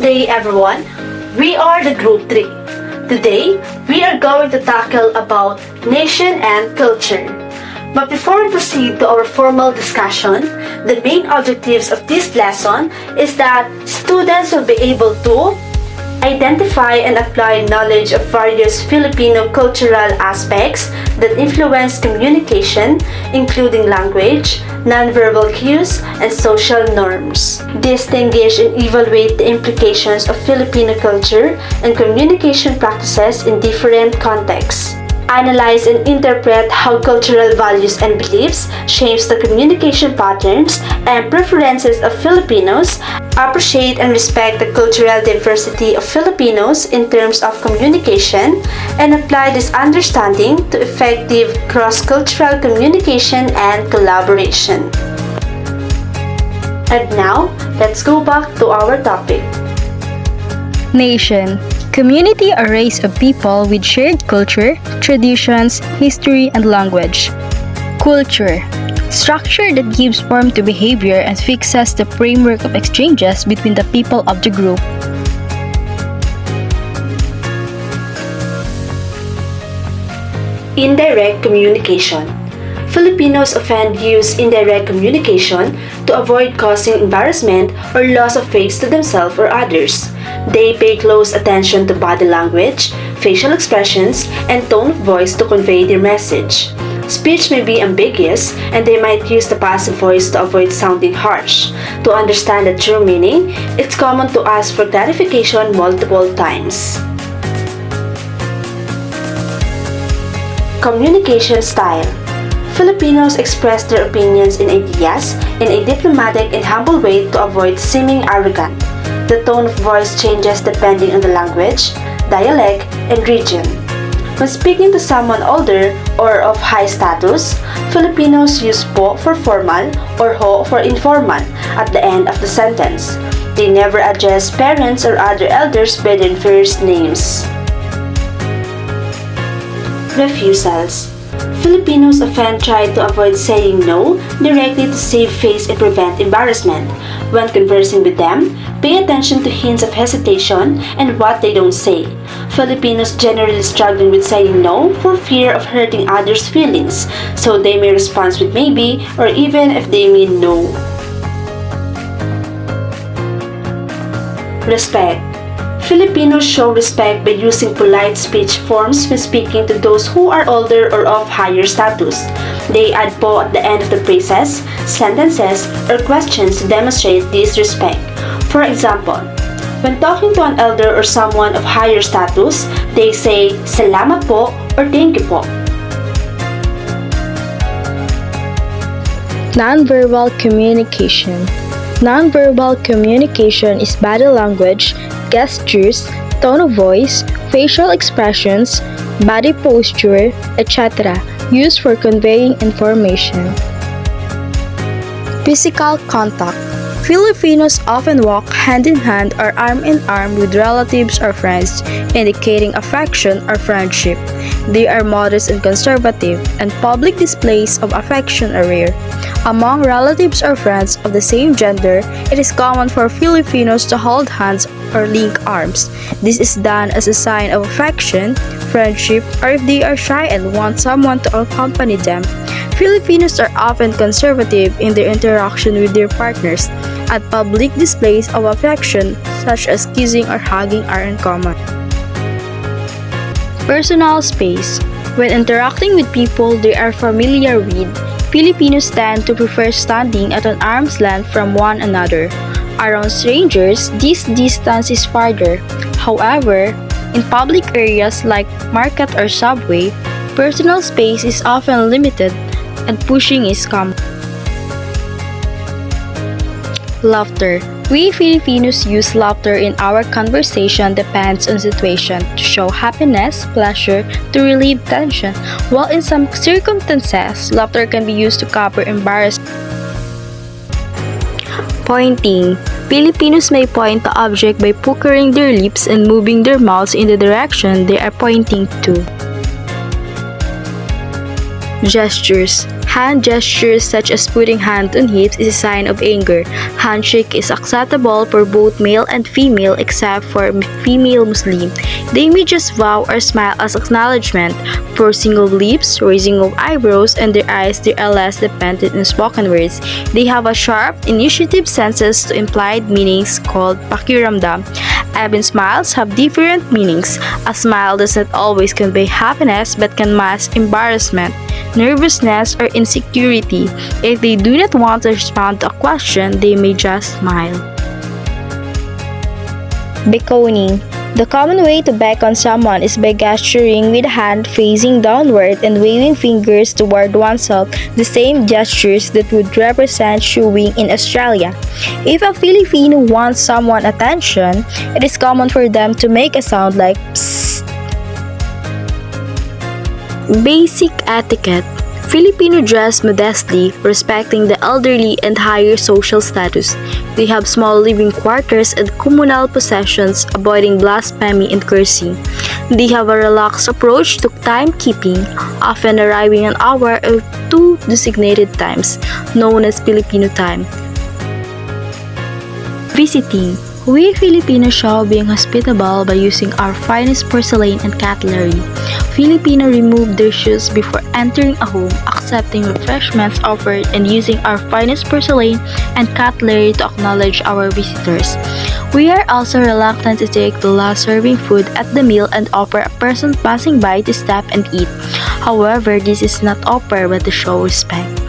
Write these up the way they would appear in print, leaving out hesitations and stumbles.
day everyone, we are the Group 3. Today, we are going to tackle about nation and culture. But before we proceed to our formal discussion, the main objectives of this lesson is that students will be able to identify and apply knowledge of various Filipino cultural aspects that influence communication, including language, nonverbal cues, and social norms. Distinguish and evaluate the implications of Filipino culture and communication practices in different contexts. Analyze and interpret how cultural values and beliefs shapes the communication patterns and preferences of Filipinos. Appreciate and respect the cultural diversity of Filipinos in terms of communication and apply this understanding to effective cross-cultural communication and collaboration. And now, let's go back to our topic. Nation. Community, a race of people with shared culture, traditions, history, and language. Culture. Structure that gives form to behavior and fixes the framework of exchanges between the people of the group. Indirect communication. Filipinos often use indirect communication to avoid causing embarrassment or loss of face to themselves or others. They pay close attention to body language, facial expressions, and tone of voice to convey their message. Speech may be ambiguous, and they might use the passive voice to avoid sounding harsh. To understand the true meaning, it's common to ask for clarification multiple times. Communication style. Filipinos express their opinions and ideas in a diplomatic and humble way to avoid seeming arrogant. The tone of voice changes depending on the language, dialect, and region. When speaking to someone older or of high status, Filipinos use po for formal or ho for informal at the end of the sentence. They never address parents or other elders by their first names. Refusals. Filipinos often try to avoid saying no directly to save face and prevent embarrassment. When conversing with them, pay attention to hints of hesitation and what they don't say. Filipinos generally struggle with saying no for fear of hurting others' feelings, so they may respond with maybe or even if they mean no. Respect. Filipinos show respect by using polite speech forms when speaking to those who are older or of higher status. They add po at the end of the phrases, sentences, or questions to demonstrate this respect. For example, when talking to an elder or someone of higher status, they say, "Salamat po" or "Thank you po." Nonverbal communication. Nonverbal communication is body language, gestures, tone of voice, facial expressions, body posture, etc. used for conveying information. Physical contact. Filipinos often walk hand in hand or arm in arm with relatives or friends, indicating affection or friendship. They are modest and conservative, and public displays of affection are rare. Among relatives or friends of the same gender, it is common for Filipinos to hold hands or link arms. This is done as a sign of affection, friendship, or if they are shy and want someone to accompany them. Filipinos are often conservative in their interaction with their partners, and public displays of affection, such as kissing or hugging, are uncommon. Personal space. When interacting with people they are familiar with, Filipinos tend to prefer standing at an arm's length from one another. Around strangers, this distance is farther. However, in public areas like market or subway, personal space is often limited and pushing is common. Laughter. We Filipinos use laughter in our conversation depends on situation to show happiness, pleasure, to relieve tension, while in some circumstances, laughter can be used to cover embarrassment. Pointing. Filipinos may point the object by puckering their lips and moving their mouths in the direction they are pointing to. Gestures. Hand gestures such as putting hand on hips is a sign of anger. Handshake is acceptable for both male and female except for female Muslim. They may just bow or smile as acknowledgement. Pursing of lips, raising of eyebrows, and their eyes, they are less dependent on spoken words. They have a sharp, initiative senses to implied meanings called pakiramdam. Even smiles have different meanings. A smile does not always convey happiness but can mask embarrassment, nervousness, or insecurity. If they do not want to respond to a question, they may just smile. Beckoning. The common way to beckon someone is by gesturing with a hand facing downward and waving fingers toward oneself, the same gestures that would represent shooing in Australia. If a Filipino wants someone's attention, it is common for them to make a sound like psst. Basic etiquette. Filipino dress modestly, respecting the elderly and higher social status. They have small living quarters and communal possessions, avoiding blasphemy and cursing. They have a relaxed approach to timekeeping, often arriving an hour or two designated times, known as Filipino time. Visiting. We Filipinos show being hospitable by using our finest porcelain and cutlery. Filipino remove their shoes before entering a home, accepting refreshments offered, and using our finest porcelain and cutlery to acknowledge our visitors. We are also reluctant to take the last serving food at the meal and offer a person passing by to stop and eat. However, this is not offer but to show respect.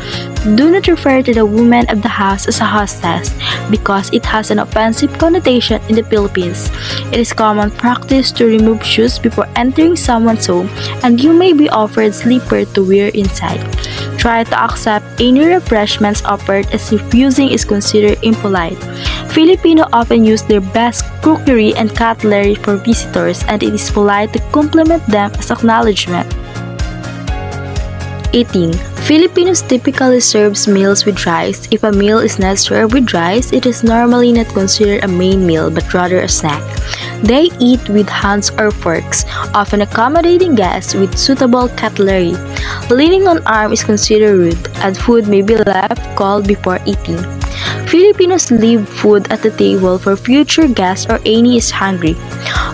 Do not refer to the woman of the house as a hostess because it has an offensive connotation in the Philippines. It is common practice to remove shoes before entering someone's home, and you may be offered slipper to wear inside. Try to accept any refreshments offered as refusing is considered impolite. Filipino often use their best cookery and cutlery for visitors, and it is polite to compliment them as acknowledgement. Eating. Filipinos typically serves meals with rice. If a meal is not served with rice, it is normally not considered a main meal but rather a snack. They eat with hands or forks, often accommodating guests with suitable cutlery. Leaning on arm is considered rude, and food may be left cold before eating. Filipinos leave food at the table for future guests or any is hungry.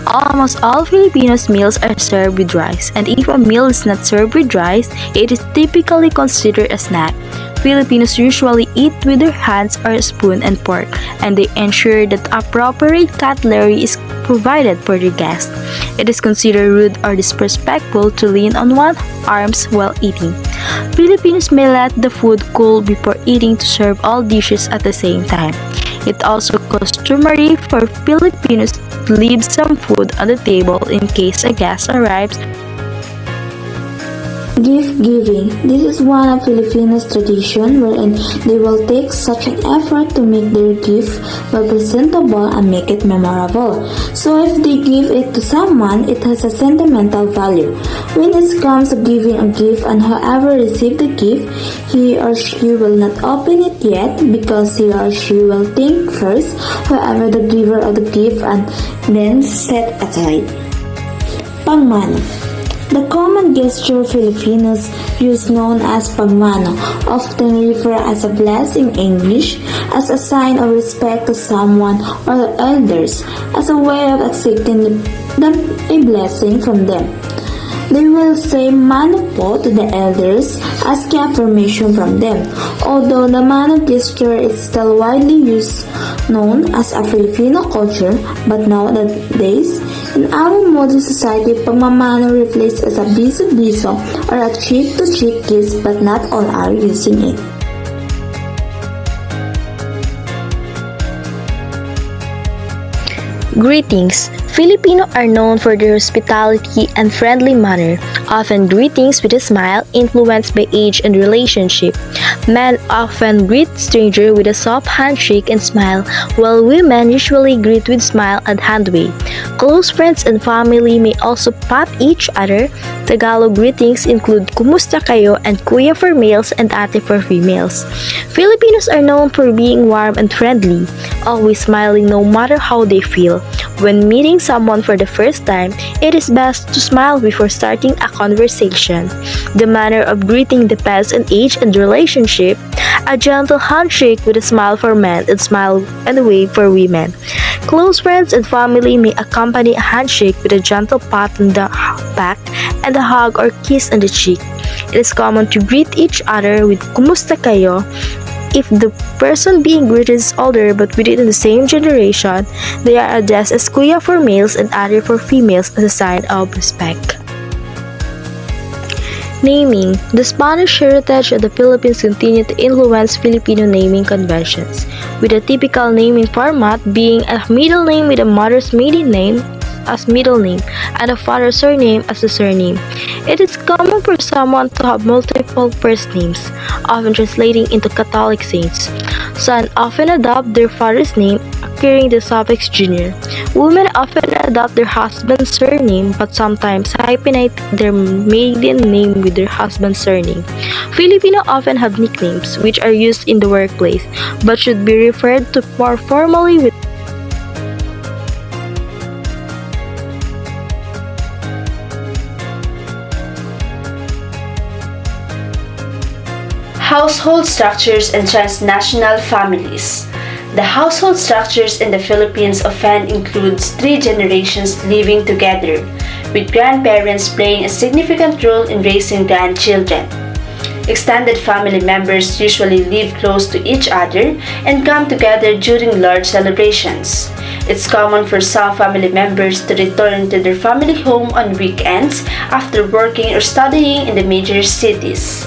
Almost all Filipinos' meals are served with rice, and if a meal is not served with rice, it is typically considered a snack. Filipinos usually eat with their hands or a spoon and fork, and they ensure that appropriate cutlery is provided for their guests. It is considered rude or disrespectful to lean on one's arms while eating. Filipinos may let the food cool before eating to serve all dishes at the same time. It also customary for Filipinos to leave some food on the table in case a guest arrives. Gift giving. This is one of Filipinos' tradition wherein they will take such an effort to make their gift well presentable and make it memorable. So if they give it to someone, it has a sentimental value. When it comes to giving a gift and whoever received the gift, he or she will not open it yet because he or she will think first whoever the giver of the gift and then set aside. Pangmano. The common gesture Filipinos use known as pagmano often refer as a blessing in English, as a sign of respect to someone or elders, as a way of accepting them a blessing from them. They will say mano po to the elders, asking affirmation from them. Although the mano gesture is still widely used, known as a Filipino culture, but nowadays, in our modern society, pagmamano reflects as a biso-biso or a cheek-to-cheek kiss, but not all are using it. Greetings. Filipino are known for their hospitality and friendly manner, often greetings with a smile influenced by age and relationship. Men often greet strangers with a soft handshake and smile, while women usually greet with smile and handwave. Close friends and family may also pat each other. Tagalog greetings include Kumusta kayo and Kuya for males and Ate for females. Filipinos are known for being warm and friendly, always smiling no matter how they feel. When meeting someone for the first time, it is best to smile before starting a conversation. The manner of greeting depends on age and relationship. A gentle handshake with a smile for men and smile and a wave for women. Close friends and family may accompany a handshake with a gentle pat on the back and a hug or kiss on the cheek. It is common to greet each other with "Kumusta kayo?" If the person being greeted is older but within the same generation, they are addressed as Kuya for males and Ate for females as a sign of respect. Naming. The Spanish heritage of the Philippines continued to influence Filipino naming conventions, with a typical naming format being a middle name with a mother's maiden name as middle name and a father's surname as a surname. It is common for someone to have multiple first names, often translating into Catholic saints. Sons often adopt their father's name, carrying the suffix junior. Women often adopt their husband's surname but sometimes hyphenate their maiden name with their husband's surname. Filipino often have nicknames, which are used in the workplace, but should be referred to more formally with Household structures and transnational families. The household structures in the Philippines often includes three generations living together, with grandparents playing a significant role in raising grandchildren. Extended family members usually live close to each other and come together during large celebrations. It's common for some family members to return to their family home on weekends after working or studying in the major cities.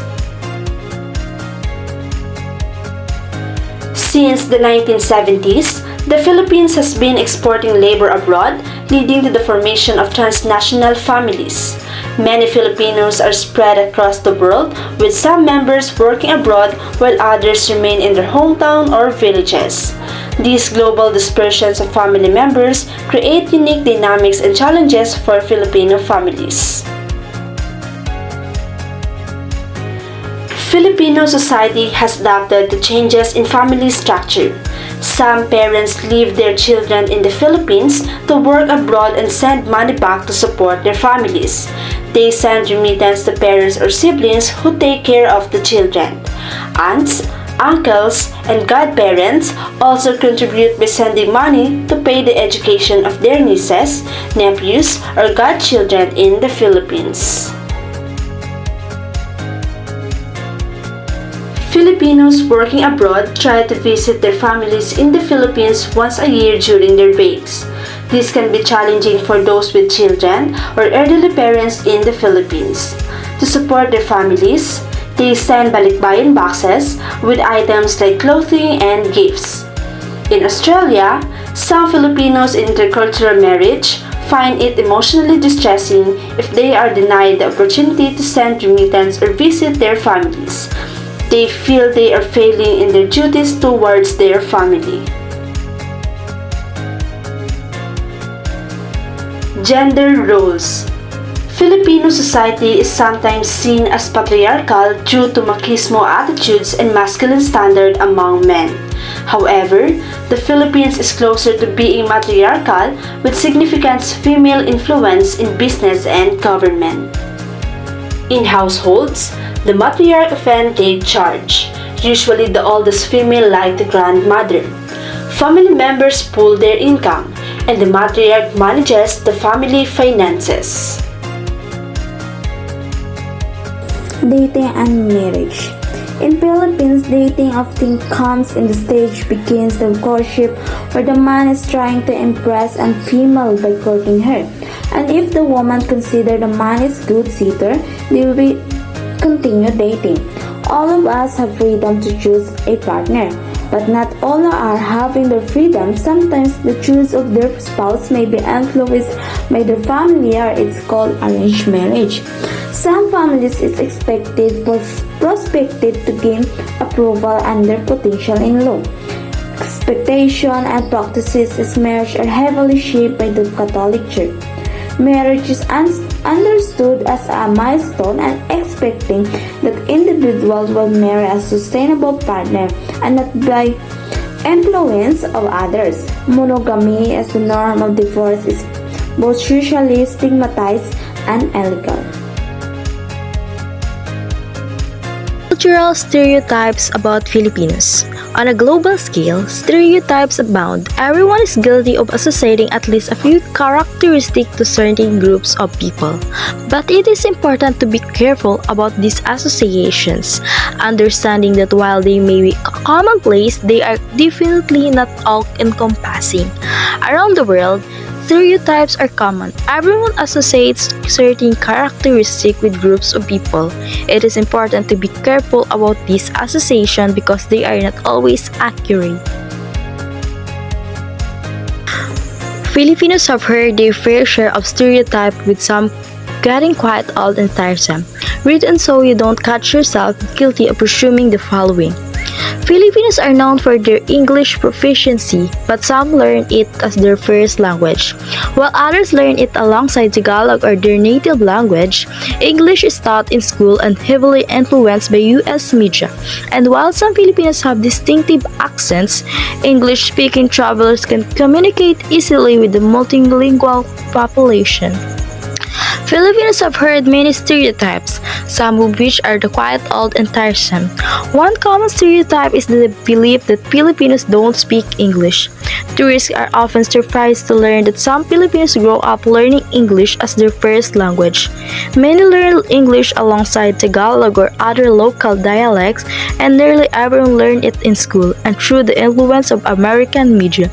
Since the 1970s, the Philippines has been exporting labor abroad, leading to the formation of transnational families. Many Filipinos are spread across the world, with some members working abroad while others remain in their hometown or villages. These global dispersions of family members create unique dynamics and challenges for Filipino families. Filipino society has adapted to changes in family structure. Some parents leave their children in the Philippines to work abroad and send money back to support their families. They send remittance to parents or siblings who take care of the children. Aunts, uncles, and godparents also contribute by sending money to pay the education of their nieces, nephews, or godchildren in the Philippines. Filipinos working abroad try to visit their families in the Philippines once a year during their breaks. This can be challenging for those with children or elderly parents in the Philippines. To support their families, they send balikbayan boxes with items like clothing and gifts. In Australia, some Filipinos in intercultural marriage find it emotionally distressing if they are denied the opportunity to send remittance or visit their families. They feel they are failing in their duties towards their family. Gender roles. Filipino society is sometimes seen as patriarchal due to machismo attitudes and masculine standard among men. However, the Philippines is closer to being matriarchal with significant female influence in business and government. In households, the matriarch often takes charge, usually the oldest female like the grandmother. Family members pool their income, and the matriarch manages the family finances. Dating and marriage. In Philippines, dating often comes in the stage begins the courtship where the man is trying to impress a female by courting her. And if the woman considers the man is good suitor, they will continue dating. All of us have freedom to choose a partner, but not all are having their freedom. Sometimes the choice of their spouse may be influenced by their family, or it's called arranged marriage. Some families is expected for prospective to gain approval and their potential in law. Expectation and practices is marriage are heavily shaped by the Catholic Church. Marriage is understood as a milestone and expecting that individuals will marry a sustainable partner and not by influence of others. Monogamy as the norm of divorce is both socially stigmatized and illegal. Cultural stereotypes about Filipinos. On a global scale, stereotypes abound. Everyone is guilty of associating at least a few characteristics to certain groups of people. But it is important to be careful about these associations, understanding that while they may be commonplace, they are definitely not all-encompassing. Around the world, stereotypes are common. Everyone associates certain characteristics with groups of people. It is important to be careful about these associations because they are not always accurate. Filipinos have heard their fair share of stereotypes, with some getting quite old and tiresome. Read and so you don't catch yourself guilty of presuming the following. Filipinos are known for their English proficiency, but some learn it as their first language. While others learn it alongside Tagalog or their native language, English is taught in school and heavily influenced by US media. And while some Filipinos have distinctive accents, English-speaking travelers can communicate easily with the multilingual population. Filipinos have heard many stereotypes, some of which are the quiet, old, and tiresome. One common stereotype is the belief that Filipinos don't speak English. Tourists are often surprised to learn that some Filipinos grow up learning English as their first language. Many learn English alongside Tagalog or other local dialects, and nearly everyone learned it in school and through the influence of American media.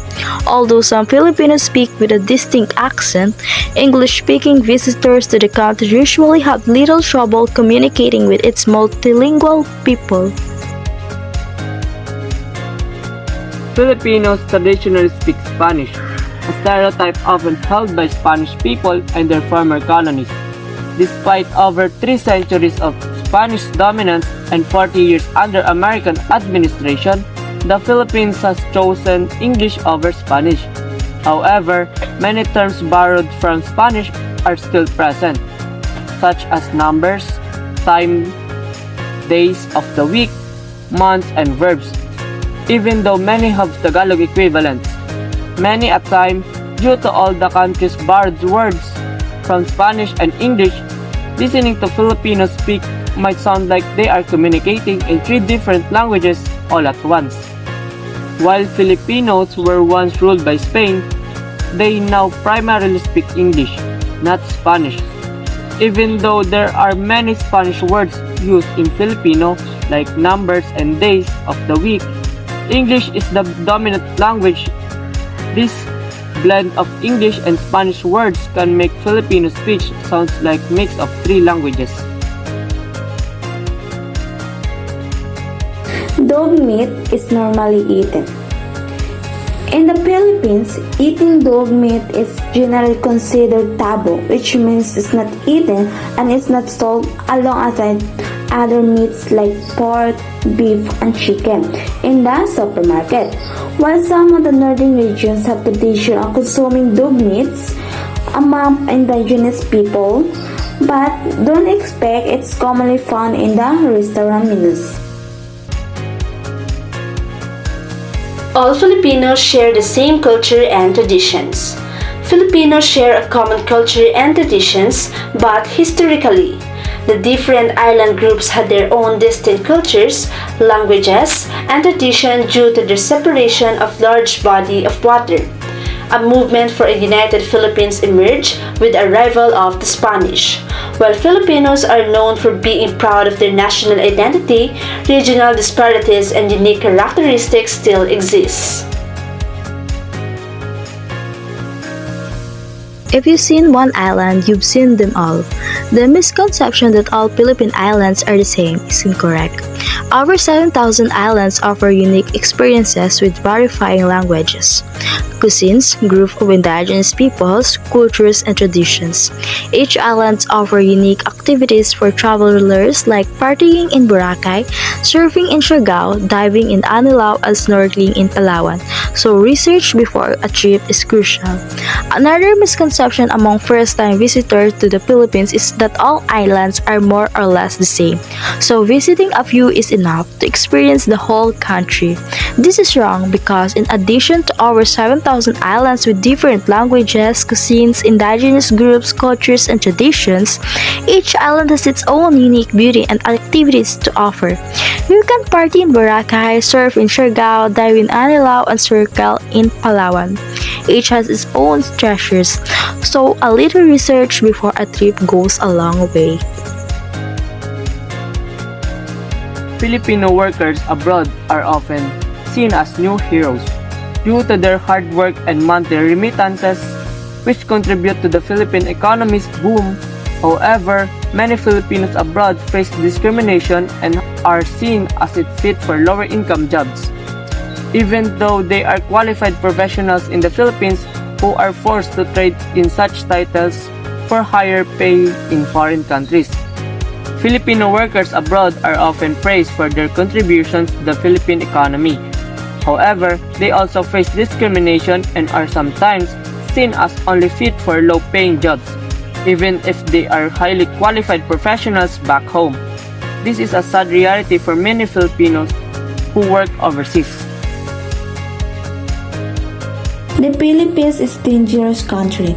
Although some Filipinos speak with a distinct accent, English-speaking visitors to the country usually have little trouble communicating with its multilingual people. Filipinos traditionally speak Spanish, a stereotype often held by Spanish people and their former colonies. Despite over 3 centuries of Spanish dominance and 40 years under American administration, the Philippines has chosen English over Spanish. However, many terms borrowed from Spanish are still present, such as numbers, time, days of the week, months, and verbs. Even though many have Tagalog equivalents, many a time, due to all the country's borrowed words from Spanish and English, listening to Filipinos speak might sound like they are communicating in 3 different languages all at once. While Filipinos were once ruled by Spain, they now primarily speak English, not Spanish. Even though there are many Spanish words used in Filipino, like numbers and days of the week, English is the dominant language. This blend of English and Spanish words can make Filipino speech sounds like a mix of 3 languages. Dog meat is normally eaten. In the Philippines, eating dog meat is generally considered taboo, which means it's not eaten and it's not sold alongside other meats like pork, beef, and chicken in the supermarket. While some of the northern regions have tradition of consuming dog meats among indigenous people, but don't expect it's commonly found in the restaurant menus. All Filipinos share the same culture and traditions. Filipinos share a common culture and traditions, but historically, the different island groups had their own distinct cultures, languages, and tradition due to their separation of large body of water. A movement for a united Philippines emerged with the arrival of the Spanish. While Filipinos are known for being proud of their national identity, regional disparities and unique characteristics still exist. If you've seen one island, you've seen them all. The misconception that all Philippine islands are the same is incorrect. Over 7,000 islands offer unique experiences with varying languages, cuisines, groups of indigenous peoples, cultures, and traditions. Each island offers unique activities for travelers like partying in Boracay, surfing in Siargao, diving in Anilao, and snorkeling in Palawan. So research before a trip is crucial. Another misconception among first-time visitors to the Philippines is that all islands are more or less the same, so visiting a few is enough to experience the whole country. This is wrong because in addition to over 7,000 islands with different languages, cuisines, indigenous groups, cultures, and traditions, each island has its own unique beauty and activities to offer. You can party in Boracay, surf in Siargao, dive in Anilao, and circle in Palawan. Each has its own treasures, so a little research before a trip goes a long way. Filipino workers abroad are often seen as new heroes due to their hard work and monthly remittances, which contribute to the Philippine economy's boom. However, many Filipinos abroad face discrimination and are seen as fit for lower income jobs, even though they are qualified professionals in the Philippines who are forced to trade in such titles for higher pay in foreign countries. Filipino workers abroad are often praised for their contributions to the Philippine economy. However, they also face discrimination and are sometimes seen as only fit for low-paying jobs, even if they are highly qualified professionals back home. This is a sad reality for many Filipinos who work overseas. The Philippines is a dangerous country.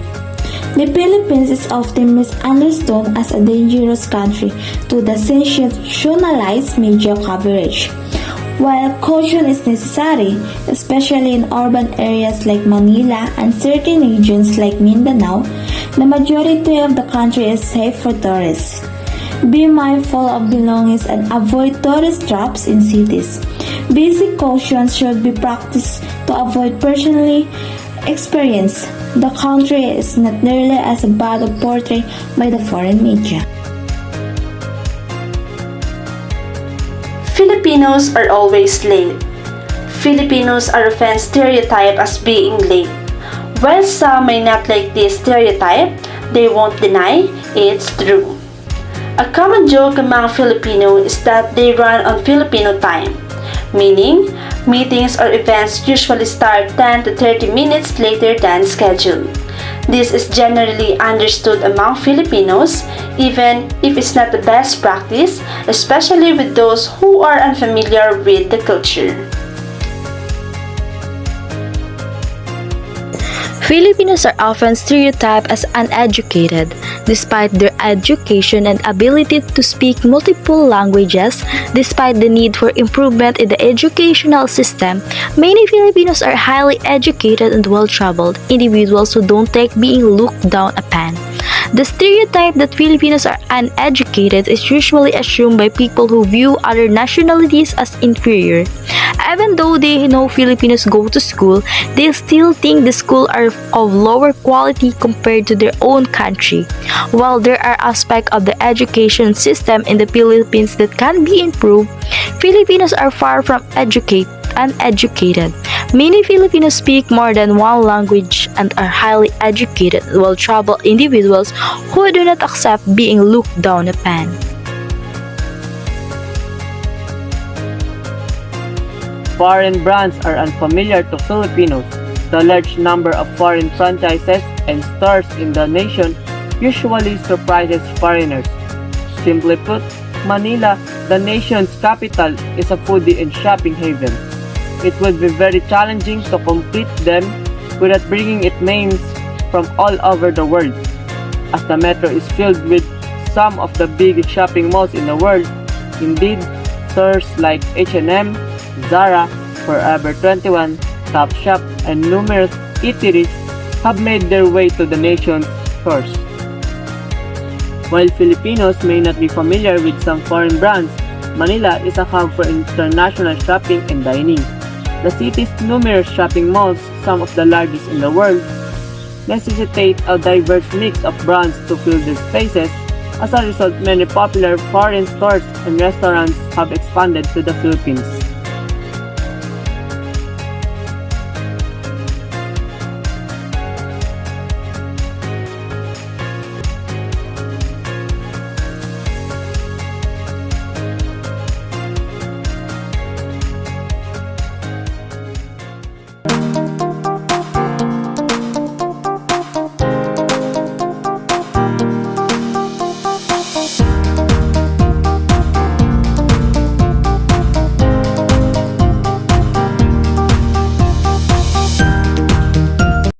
The Philippines is often misunderstood as a dangerous country to the sensationalized media coverage. While caution is necessary, especially in urban areas like Manila and certain regions like Mindanao, the majority of the country is safe for tourists. Be mindful of belongings and avoid tourist traps in cities. Basic cautions should be practiced to avoid personally experience. The country is not nearly as bad portrayed by the foreign media. Filipinos are always late. Filipinos are often stereotyped as being late. While some may not like this stereotype, they won't deny it's true. A common joke among Filipinos is that they run on Filipino time, meaning meetings or events usually start 10 to 30 minutes later than scheduled. This is generally understood among Filipinos, even if it's not the best practice, especially with those who are unfamiliar with the culture. Filipinos are often stereotyped as uneducated. Despite their education and ability to speak multiple languages, despite the need for improvement in the educational system, many Filipinos are highly educated and well-traveled individuals who don't take being looked down upon. The stereotype that Filipinos are uneducated is usually assumed by people who view other nationalities as inferior. Even though they know Filipinos go to school, they still think the schools are of lower quality compared to their own country. While there are aspects of the education system in the Philippines that can be improved, Filipinos are far from uneducated. Many Filipinos speak more than one language and are highly educated, well-traveled individuals who do not accept being looked down upon. Foreign brands are unfamiliar to Filipinos. The large number of foreign franchises and stores in the nation usually surprises foreigners. Simply put, Manila, the nation's capital, is a foodie and shopping haven. It would be very challenging to complete them without bringing it names from all over the world, as the metro is filled with some of the biggest shopping malls in the world. Indeed, stores like H&M, Zara, Forever 21, Topshop, and numerous eateries have made their way to the nation's stores. While Filipinos may not be familiar with some foreign brands, Manila is a hub for international shopping and dining. The city's numerous shopping malls, some of the largest in the world, necessitate a diverse mix of brands to fill their spaces. As a result, many popular foreign stores and restaurants have expanded to the Philippines.